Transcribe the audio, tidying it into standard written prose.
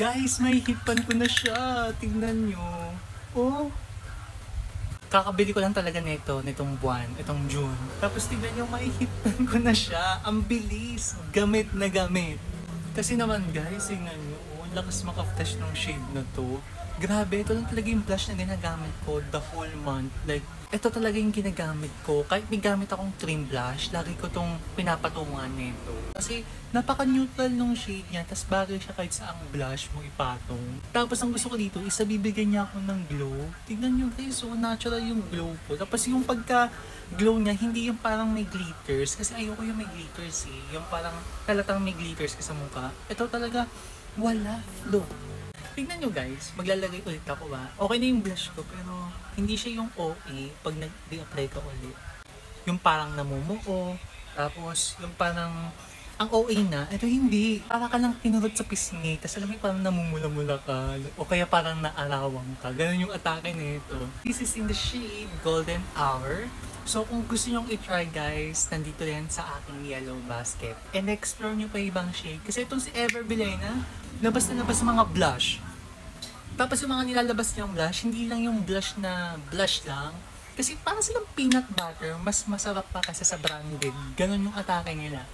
Guys, may hipan ko na siya. Tingnan nyo. Oh. Kakabili ko lang talaga nitong buwan, itong June. Tapos tingnan nyo, may hipan ko na siya. Ang bilis. Gamit na gamit. Kasi naman guys, tingnan nyo. Oh, lakas maka-flash ng shade na to. Grabe, ito lang talaga yung blush na ginagamit ko the whole month. Like, ito talaga yung ginagamit ko. Kahit may gamit akong cream blush, lagi ko itong pinapatungan nito. Kasi napaka-neutral nung shade niya, tas bagay siya kahit sa ang blush mo ipatong. Tapos ang gusto ko dito is bibigyan niya ako ng glow. Tignan nyo guys, so natural yung glow ko. Tapos yung pagka-glow niya, hindi yung parang may glitters. Kasi ayoko yung may glitters eh. Yung parang halatang may glitters ka sa mukha. Ito talaga, wala. Look. Tignan nyo guys, maglalagay ulit ako ba? Okay na yung blush ko, pero hindi siya yung OA pag nag-apply ka ulit. Yung parang namumuo, tapos yung parang ang OA na, ito hindi. Para ka lang kinurot sa pisngi, tapos alam mo parang namumula-mula ka, o kaya parang naarawang ka. Ganun yung atake nito. This is in the shade Golden Hour. So kung gusto nyong i-try guys, nandito yan sa aking yellow basket. And explore nyo pa ibang shade. Kasi itong si Ever Bilena, labas na labas mga blush. Tapos yung mga nilalabas niyang blush, hindi lang yung blush na blush lang. Kasi parang silang peanut butter, mas masarap pa kasi sa branded. Ganon yung atake nila.